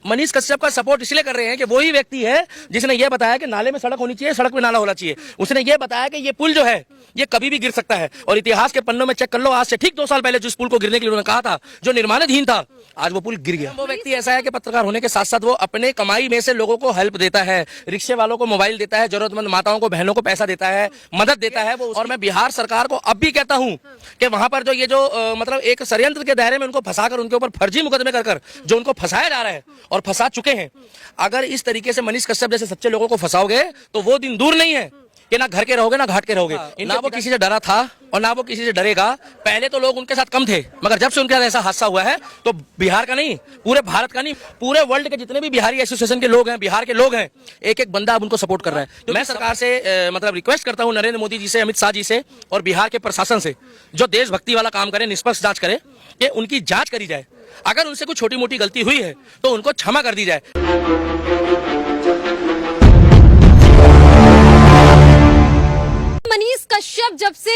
मनीष कश्यप का सपोर्ट इसलिए कर रहे हैं कि वही व्यक्ति है जिसने ये बताया कि नाले में सड़क होनी चाहिए, सड़क में नाला होना चाहिए। उसने ये बताया कि ये पुल जो है ये कभी भी गिर सकता है, और इतिहास के पन्नों में चेक कर लो, आज से ठीक 2 साल पहले जिस पुल को गिरने के लिए उन्होंने कहा था, जो निर्माणाधीन था, आज वो पुल गिर गया। वो व्यक्ति ऐसा है कि पत्रकार होने के साथ साथ वो अपने कमाई में से लोगों को हेल्प देता है, रिक्शे वालों को मोबाइल देता है, जरूरतमंद माताओं को, बहनों को पैसा देता है, मदद देता है वो। और मैं बिहार सरकार को अब भी कहता हूं कि वहां पर जो ये जो मतलब एक षड्यंत्र के दायरे में उनको फंसाकर उनके ऊपर फर्जी मुकदमे कर जो उनको फंसाया जा रहा है और फंसा चुके हैं, अगर इस तरीके से मनीष कश्यप जैसे सच्चे लोगों को फंसाओगे तो वो दिन दूर नहीं है कि ना घर के रहोगे ना घाट के रहोगे। ना वो किसी से डरा था और ना वो किसी से डरेगा। पहले तो लोग उनके साथ कम थे, मगर जब से उनके साथ ऐसा हादसा हुआ है तो बिहार का नहीं, पूरे भारत का नहीं, पूरे वर्ल्ड के जितने भी बिहारी एसोसिएशन के लोग हैं, बिहार के लोग हैं, एक एक बंदा अब उनको सपोर्ट कर रहा है। तो मैं सरकार से मतलब रिक्वेस्ट करता हूं, नरेंद्र मोदी जी से, अमित शाह जी से और बिहार के प्रशासन से, जो देशभक्ति वाला काम करे, निष्पक्ष जांच करे, कि उनकी जांच करी जाए। अगर उनसे कुछ छोटी मोटी गलती हुई है तो उनको क्षमा कर दी जाए। मनीष कश्यप जब से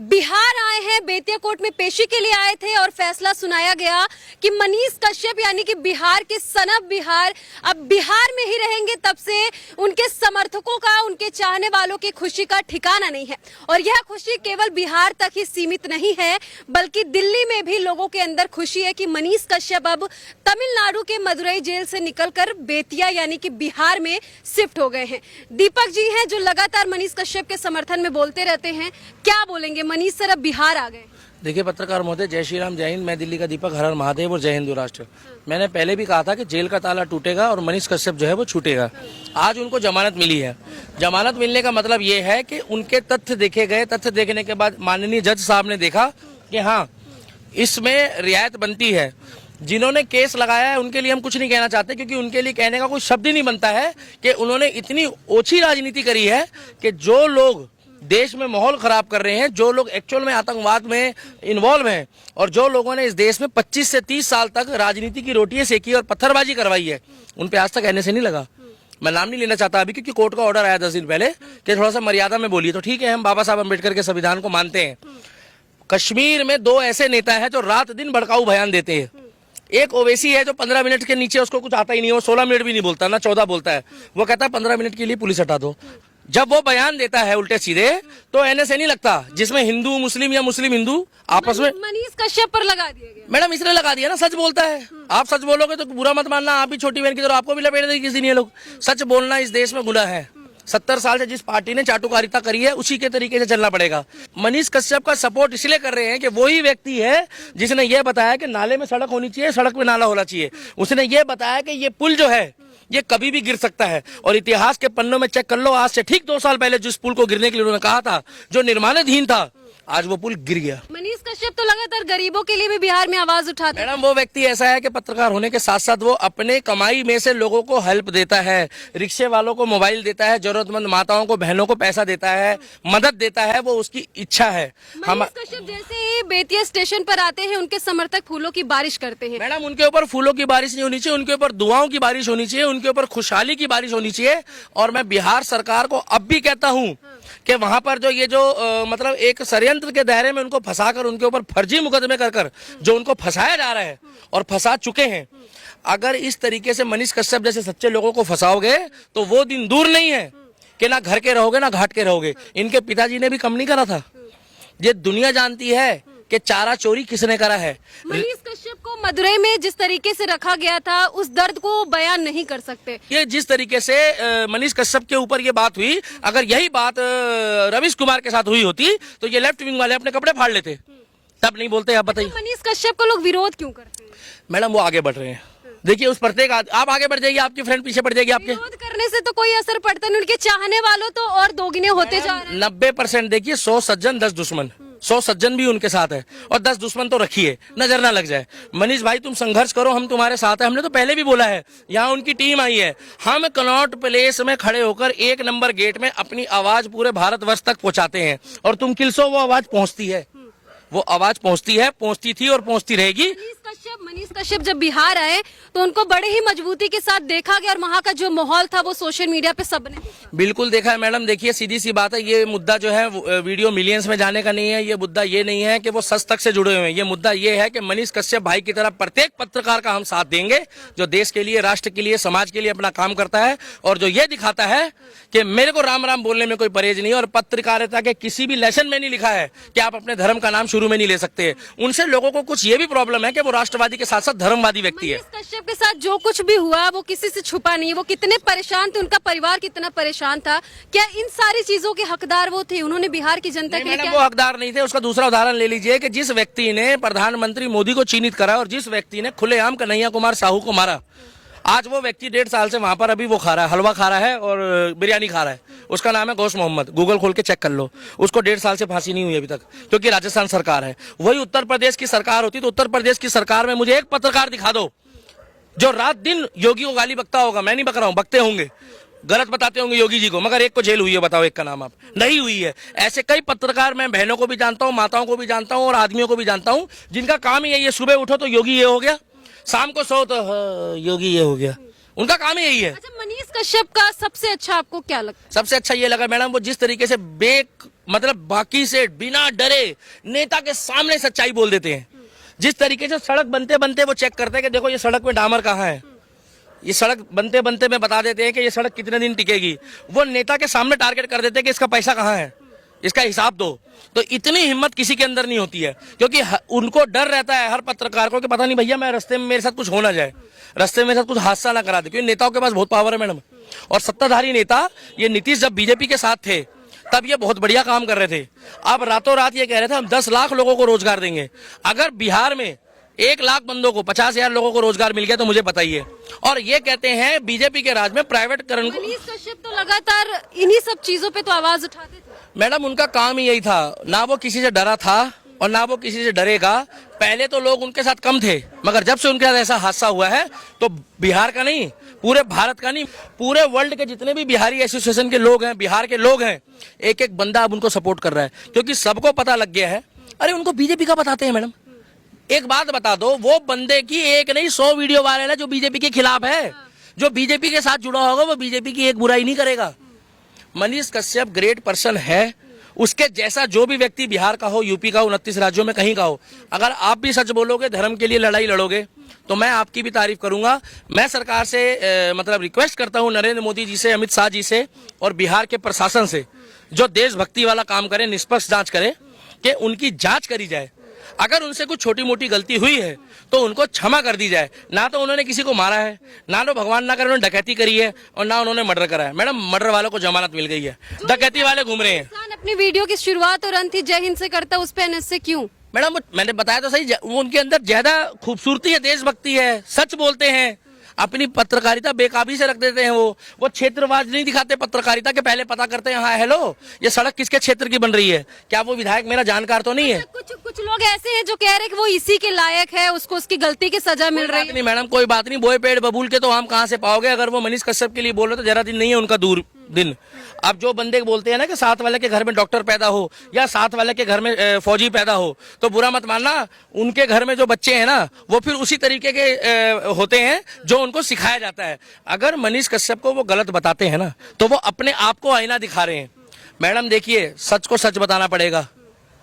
बिहार आए हैं, बेतिया कोर्ट में पेशी के लिए आए थे और फैसला सुनाया गया कि मनीष कश्यप यानी कि बिहार के सन ऑफ बिहार अब बिहार में ही रहेंगे, तब से उनके समर्थकों का, उनके चाहने वालों की खुशी का ठिकाना नहीं है। और यह खुशी केवल बिहार तक ही सीमित नहीं है, बल्कि दिल्ली में भी लोगों के अंदर खुशी है कि मनीष कश्यप अब तमिलनाडु के मदुरई जेल से निकलकर बेतिया यानी कि बिहार में शिफ्ट हो गए हैं। दीपक जी हैं जो लगातार मनीष कश्यप के समर्थन में बोलते रहते हैं, क्या बोलेंगे? मनीष सर अब बिहार आ गए। देखिए पत्रकार महोदय, जय श्री राम, जय हिंद। मैं दिल्ली का दीपक, हर हर महादेव और जय हिंदू राष्ट्र। मैंने पहले भी कहा था कि जेल का ताला टूटेगा और मनीष कश्यप जो है वो छूटेगा। आज उनको जमानत मिली है। जमानत मिलने का मतलब ये है कि उनके तथ्य देखे गए। तथ्य देखने के बाद माननीय जज साहब ने देखा कि हाँ, इसमें रियायत बनती है। जिन्होंने केस लगाया है उनके लिए हम कुछ नहीं कहना चाहते, क्योंकि उनके लिए कहने का कोई शब्द ही नहीं बनता है कि उन्होंने इतनी ओछी राजनीति करी है कि जो लोग देश में माहौल खराब कर रहे हैं, जो लोग एक्चुअल में आतंकवाद में इन्वॉल्व हैं और जो लोगों ने इस देश में 25 से 30 साल तक राजनीति की रोटियां सेकी और पत्थरबाजी करवाई है, उन पे आज तक एनएसए नहीं लगा। मैं नाम नहीं लेना चाहता अभी, क्योंकि कोर्ट का ऑर्डर आया 10 दिन पहले कि थोड़ा सा मर्यादा में बोलिए। तो ठीक है, हम बाबा साहब अम्बेडकर के संविधान को मानते हैं। कश्मीर में 2 ऐसे नेता है जो रात दिन भड़काऊ बयान देते हैं। एक ओवैसी है जो 15 मिनट के नीचे उसको कुछ आता ही नहीं, वो 16 मिनट भी नहीं बोलता, ना 14 बोलता है। वो कहता है 15 मिनट के लिए पुलिस हटा दो। जब वो बयान देता है उल्टे सीधे तो एनएसए नहीं लगता, जिसमें हिंदू मुस्लिम या मुस्लिम हिंदू आपस में। मनीष कश्यप पर लगा दिया गया। मैडम इसलिए लगा दिया ना, सच बोलता है। आप सच बोलोगे तो बुरा मत मानना, आप भी छोटी बहन की तरह आपको भी लपेट देगी किसी ने। लोग सच बोलना इस देश में गुनाह है। 70 साल से जिस पार्टी ने चाटुकारिता करी है उसी के तरीके से चलना पड़ेगा। मनीष कश्यप का सपोर्ट इसलिए कर रहे हैं कि वही व्यक्ति है जिसने ये बताया कि नाले में सड़क होनी चाहिए, सड़क में नाला होना चाहिए। उसने ये बताया कि ये पुल जो है ये कभी भी गिर सकता है, और इतिहास के पन्नों में चेक कर लो, आज से ठीक 2 साल पहले जिस पुल को गिरने के लिए उन्होंने कहा था, जो निर्माणाधीन था, आज वो पुल गिर गया। मनीष कश्यप तो लगातार गरीबों के लिए भी बिहार में आवाज उठाते हैं। मैडम वो व्यक्ति ऐसा है कि पत्रकार होने के साथ साथ वो अपने कमाई में से लोगों को हेल्प देता है, रिक्शे वालों को मोबाइल देता है, जरूरतमंद माताओं को, बहनों को पैसा देता है, मदद देता है, वो उसकी इच्छा है। मनीष कश्यप जैसे ही बेतिया स्टेशन पर आते हैं, उनके समर्थक फूलों की बारिश करते हैं। मैडम उनके ऊपर फूलों की बारिश नहीं होनी चाहिए, उनके ऊपर दुआओं की बारिश होनी चाहिए, उनके ऊपर खुशहाली की बारिश होनी चाहिए। और मैं बिहार सरकार को अब भी कहता हूँ कि वहां पर जो ये जो मतलब एक षड्यंत्र के दायरे में उनको फंसाकर उनके ऊपर फर्जी मुकदमे कर जो उनको फंसाया जा रहा है और फंसा चुके हैं, अगर इस तरीके से मनीष कश्यप जैसे सच्चे लोगों को फंसाओगे तो वो दिन दूर नहीं है कि ना घर के रहोगे ना घाट के रहोगे। इनके पिताजी ने भी कम नहीं करा था। ये दुनिया जानती है कि चारा चोरी किसने करा है। मनीष कश्यप को मदुरई में जिस तरीके से रखा गया था, उस दर्द को बयान नहीं कर सकते। ये जिस तरीके से मनीष कश्यप के ऊपर ये बात हुई, अगर यही बात रवीश कुमार के साथ हुई होती तो ये लेफ्ट विंग वाले अपने कपड़े फाड़ लेते, तब नहीं बोलते। आप बताइए मनीष कश्यप को लोग विरोध क्यों करते हैं? मैडम वो आगे बढ़ रहे हैं। देखिए उस प्रत्येक आप आगे बढ़ जाइए, आपकी फ्रेंड पीछे बढ़ जाएगी आपके। विरोध करने से तो कोई असर पड़ता नहीं, उनके चाहने वालों तो और दोगुने होते जा रहे हैं। 90% देखिए, 100 सज्जन 10 दुश्मन। 100 सज्जन भी उनके साथ है और 10 दुश्मन तो रखिए, नजर ना लग जाए। मनीष भाई तुम संघर्ष करो, हम तुम्हारे साथ हैं। हमने तो पहले भी बोला है, यहाँ उनकी टीम आई है। हम कनॉट प्लेस में खड़े होकर 1 नंबर गेट में अपनी आवाज पूरे भारतवर्ष तक पहुंचाते हैं, और तुम किलसो वो आवाज पहुंचती है, वो आवाज पहुंचती है, पहुंचती थी और पहुंचती रहेगी। मनीष कश्यप जब बिहार आए तो उनको बड़े ही मजबूती के साथ देखा गया और वहाँ का जो माहौल था वो सोशल मीडिया पे सबने देखा। बिल्कुल देखा है मैडम। देखिए सीधी सी बात है, ये मुद्दा जो है वीडियो मिलियंस में जाने का नहीं है। ये मुद्दा ये नहीं है कि वो सच तक से जुड़े हुए हैं। ये मुद्दा ये है कि मनीष कश्यप भाई की तरह प्रत्येक पत्रकार का हम साथ देंगे जो देश के लिए, राष्ट्र के लिए, समाज के लिए अपना काम करता है और जो ये दिखाता है कि मेरे को राम राम बोलने में कोई परहेज नहीं है और पत्रकारिता के किसी भी लेसन में नहीं लिखा है कि आप अपने धर्म का नाम शुरू में नहीं ले सकते। उनसे लोगों को कुछ ये भी प्रॉब्लम है कि वो राष्ट्रवादी के साथ साथ धर्मवादी व्यक्ति है। मनीष कश्यप के साथ जो कुछ भी हुआ वो किसी से छुपा नहीं है। वो कितने परेशान थे, उनका परिवार कितना परेशान था, क्या इन सारी चीजों के हकदार वो थे? उन्होंने बिहार की जनता के लिए वो हकदार नहीं थे। उसका दूसरा उदाहरण ले लीजिए कि जिस व्यक्ति ने प्रधानमंत्री मोदी को चिन्हित करा और जिस व्यक्ति ने खुलेआम कन्हैया कुमार साहू को मारा, आज वो व्यक्ति 1.5 साल से वहां पर अभी वो खा रहा है, हलवा खा रहा है और बिरयानी खा रहा है। उसका नाम है गौस मोहम्मद। गूगल खोल के चेक कर लो। उसको 1.5 साल से फांसी नहीं हुई अभी तक, क्योंकि राजस्थान सरकार है। वही उत्तर प्रदेश की सरकार होती तो उत्तर प्रदेश की सरकार में मुझे एक पत्रकार दिखा दो जो रात दिन योगी को गाली बकता होगा। मैं नहीं बक रहा हूँ, बकते होंगे, गलत बताते होंगे योगी जी को, मगर एक को जेल हुई है, बताओ एक का नाम आप? नहीं हुई है। ऐसे कई पत्रकार मैं बहनों को भी जानता हूँ, माताओं को भी जानता हूँ और आदमियों को भी जानता हूँ जिनका काम ही यही है। सुबह उठो तो योगी ये हो गया, शाम को सो तो योगी ये हो गया। उनका काम ही यही है। अच्छा, मनीष कश्यप का सबसे अच्छा आपको क्या लगता है? सबसे अच्छा ये लगा मैडम, वो जिस तरीके से मतलब बाकी से बिना डरे नेता के सामने सच्चाई बोल देते हैं। जिस तरीके से सड़क बनते बनते वो चेक करते हैं कि देखो ये सड़क में डामर कहाँ है, ये सड़क बनते बनते में बता देते हैं कि ये सड़क कितने दिन टिकेगी। वो नेता के सामने टारगेट कर देते हैं कि इसका पैसा कहाँ है, इसका हिसाब दो। तो इतनी हिम्मत किसी के अंदर नहीं होती है, क्योंकि उनको डर रहता है हर पत्रकार को कि पता नहीं भैया मैं रास्ते में मेरे साथ कुछ हो ना जाए, रास्ते में मेरे साथ कुछ हादसा ना करा दे। क्योंकि नेताओं के पास बहुत पावर है मैडम। और सत्ताधारी नेता, ये नीतीश जब बीजेपी के साथ थे तब ये बहुत बढ़िया काम कर रहे थे। अब रातों रात ये कह रहे थे हम 10 लाख लोगों को रोजगार देंगे। अगर बिहार में 1 लाख बंदों को, 50,000 लोगों को रोजगार मिल गया तो मुझे बताइए। और ये कहते हैं बीजेपी के राज में प्राइवेटकरण को। मनीष कश्यप तो लगातार इन्हीं सब चीजों पे तो आवाज उठाते थे मैडम। उनका काम ही यही था, ना वो किसी से डरा था और ना वो किसी से डरेगा। पहले तो लोग उनके साथ कम थे, मगर जब से उनके साथ ऐसा हादसा हुआ है तो बिहार का नहीं, पूरे भारत का नहीं, पूरे वर्ल्ड के जितने भी बिहारी एसोसिएशन के लोग हैं, बिहार के लोग हैं, एक एक बंदा अब उनको सपोर्ट कर रहा है, क्योंकि सबको पता लग गया है। अरे उनको बीजेपी का बताते हैं मैडम। एक बात बता दो, वो बंदे की एक नहीं 100 वीडियो वायरल है जो बीजेपी के खिलाफ है। जो बीजेपी के साथ जुड़ा होगा वो बीजेपी की एक बुराई नहीं करेगा। मनीष कश्यप ग्रेट पर्सन है। उसके जैसा जो भी व्यक्ति बिहार का हो, यूपी का हो, 29 राज्यों में कहीं का हो, अगर आप भी सच बोलोगे, धर्म के लिए लड़ाई लड़ोगे, तो मैं आपकी भी तारीफ करूंगा। मैं सरकार से मतलब रिक्वेस्ट करता हूं, नरेंद्र मोदी जी से, अमित शाह जी से और बिहार के प्रशासन से, जो देशभक्ति वाला काम करे, निष्पक्ष जांच करे, कि उनकी जांच करी जाए। अगर उनसे कुछ छोटी मोटी गलती हुई है तो उनको क्षमा कर दी जाए। ना तो उन्होंने किसी को मारा है, ना तो भगवान ना करे उन्होंने डकैती करी है, और ना उन्होंने मर्डर करा है। मैडम मर्डर वालों को जमानत मिल गई है, डकैती वाले घूम रहे हैं। अपनी वीडियो की शुरुआत और अंत जय हिंद से करता, उस पे एनएस क्यों? मैडम मैंने बताया तो सही, उनके अंदर ज्यादा खूबसूरती है, देशभक्ति है, सच बोलते हैं, अपनी पत्रकारिता बेकाबी से रख देते हैं। वो क्षेत्रवाद नहीं दिखाते पत्रकारिता के, पहले पता करते हैं हाँ हेलो ये सड़क किसके क्षेत्र की बन रही है, क्या वो विधायक मेरा जानकार तो नहीं है। कुछ लोग ऐसे हैं जो कह रहे हैं कि वो इसी के लायक है, उसको उसकी गलती की सजा मिल रही है। नहीं मैडम, कोई बात नहीं, बोए पेड़ बबूल के तो आम कहाँ से पाओगे। अगर वो मनीष कश्यप के लिए बोल रहे तो जरा दिन नहीं है उनका दूर दिन। अब जो बंदे बोलते हैं ना कि साथ वाले के घर में डॉक्टर पैदा हो या साथ वाले के घर में फौजी पैदा हो, तो बुरा मत मानना, उनके घर में जो बच्चे हैं ना वो फिर उसी तरीके के होते हैं जो उनको सिखाया जाता है। अगर मनीष कश्यप को वो गलत बताते हैं ना तो वो अपने आप को आईना दिखा रहे हैं। मैडम देखिए, सच को सच बताना पड़ेगा।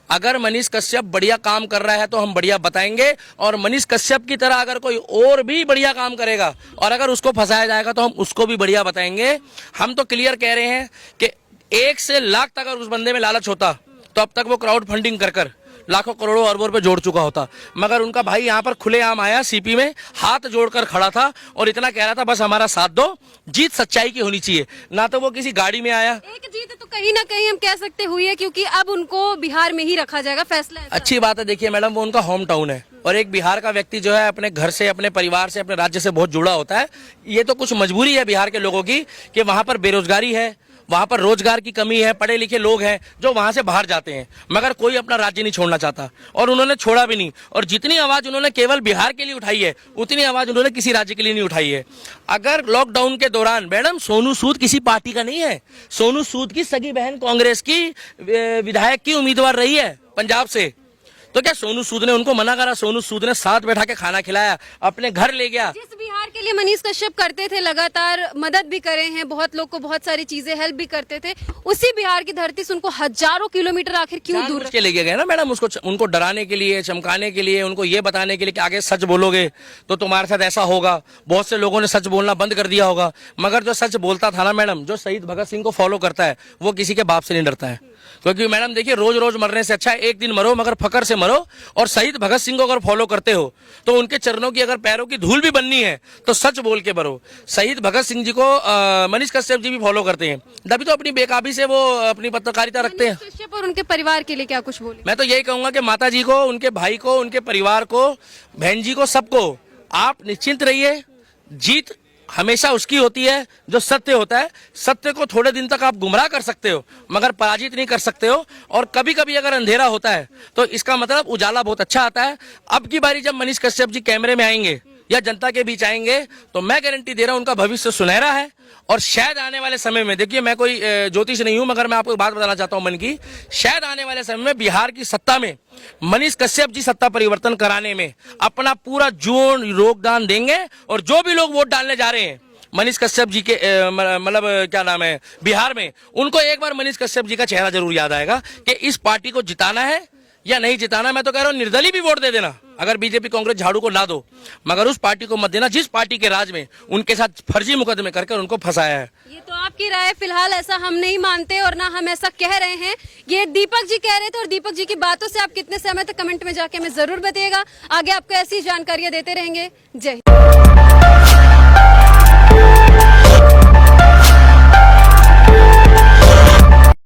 अगर मनीष कश्यप बढ़िया काम कर रहा है तो हम बढ़िया बताएंगे, और मनीष कश्यप की तरह अगर कोई और भी बढ़िया काम करेगा और अगर उसको फंसाया जाएगा तो हम उसको भी बढ़िया बताएंगे। हम तो क्लियर कह रहे हैं कि 1 से लाख तक अगर उस बंदे में लालच होता तो अब तक वो क्राउड फंडिंग कर लाखों करोड़ों अरबों रुपए जोड़ चुका होता, मगर उनका भाई यहाँ पर खुलेआम आया, सीपी में हाथ जोड़कर खड़ा था और इतना कह रहा था बस हमारा साथ दो, जीत सच्चाई की होनी चाहिए। ना तो वो किसी गाड़ी में आया। एक जीत तो कहीं ना कहीं हम कह सकते हुई है, क्योंकि अब उनको बिहार में ही रखा जाएगा, फैसला ऐसा। अच्छी बात है। देखिए मैडम, वो उनका होम टाउन है और एक बिहार का व्यक्ति जो है अपने घर से, अपने परिवार से, अपने राज्य से बहुत जुड़ा होता है। ये तो कुछ मजबूरी है बिहार के लोगों की कि वहां पर बेरोजगारी है, वहां पर रोजगार की कमी है, पढ़े लिखे लोग हैं जो वहां से बाहर जाते हैं, मगर कोई अपना राज्य नहीं छोड़ना चाहता और उन्होंने छोड़ा भी नहीं। और जितनी आवाज उन्होंने केवल बिहार के लिए उठाई है उतनी आवाज उन्होंने किसी राज्य के लिए नहीं उठाई है। अगर लॉकडाउन के दौरान, मैडम सोनू सूद किसी पार्टी का नहीं है, सोनू सूद की सगी बहन कांग्रेस की विधायक की उम्मीदवार रही है पंजाब से। तो क्या सोनू सूद ने उनको मना करा? सोनू सूद ने साथ बैठा के खाना खिलाया, अपने घर ले गया। जिस बिहार के लिए मनीष कश्यप करते थे, लगातार मदद भी करे हैं, बहुत लोग को बहुत सारी चीजें हेल्प भी करते थे, उसी बिहार की धरती से उनको हजारों किलोमीटर आखिर क्यों दूर के लेके गए ना मैडम, उसको उनको डराने के लिए, चमकाने के लिए, उनको ये बताने के लिए कि आगे सच बोलोगे तो तुम्हारे साथ ऐसा होगा। बहुत से लोगों ने सच बोलना बंद कर दिया होगा, मगर जो सच बोलता था ना मैडम, जो शहीद भगत सिंह को फॉलो करता है, वो किसी के बाप से नहीं डरता है। क्योंकि मैडम देखिए, रोज रोज मरने से अच्छा है एक दिन मरो मगर फकर से मरो। और शहीद भगत सिंह को अगर फॉलो करते हो तो उनके चरणों की अगर पैरों की धूल भी बननी है तो सच बोल के मरो। शहीद भगत सिंह जी को मनीष कश्यप जी भी फॉलो करते हैं, तभी तो अपनी बेकाबी से वो अपनी पत्रकारिता रखते हैं। कश्यप और उनके परिवार के लिए क्या कुछ बोले? मैं तो यही कहूंगा कि माता जी को, उनके भाई को, उनके परिवार को, बहन जी को, सबको आप निश्चिंत रहिए। जीत हमेशा उसकी होती है जो सत्य होता है। सत्य को थोड़े दिन तक आप गुमराह कर सकते हो मगर पराजित नहीं कर सकते हो। और कभी कभी अगर अंधेरा होता है तो इसका मतलब उजाला बहुत अच्छा आता है। अब की बारी जब मनीष कश्यप जी कैमरे में आएंगे या जनता के बीच आएंगे तो मैं गारंटी दे रहा हूं उनका भविष्य सुनहरा है। और शायद आने वाले समय में, देखिए मैं कोई ज्योतिष नहीं हूं मगर मैं आपको एक बात बताना चाहता हूं मन की, शायद आने वाले समय में बिहार की सत्ता में मनीष कश्यप जी सत्ता परिवर्तन कराने में अपना पूरा जोर योगदान देंगे। और जो भी लोग वोट डालने जा रहे हैं मनीष कश्यप जी के मतलब क्या नाम है बिहार में, उनको एक बार मनीष कश्यप जी का चेहरा जरूर याद आएगा कि इस पार्टी को जिताना है या नहीं जिताना। मैं तो कह रहा हूँ निर्दलीय भी वोट दे देना अगर बीजेपी कांग्रेस झाड़ू को ना दो, मगर उस पार्टी को मत देना जिस पार्टी के राज में उनके साथ फर्जी मुकदमे करके उनको फंसाया है। ये तो आपकी राय, फिलहाल ऐसा हम नहीं मानते और ना हम ऐसा कह रहे हैं। ये दीपक जी कह रहे थे और दीपक जी की बातों से आप कितने सहमत है कमेंट में जाके हमें जरूर बताइएगा। आगे आपको ऐसी जानकारियां देते रहेंगे। जय हिंद।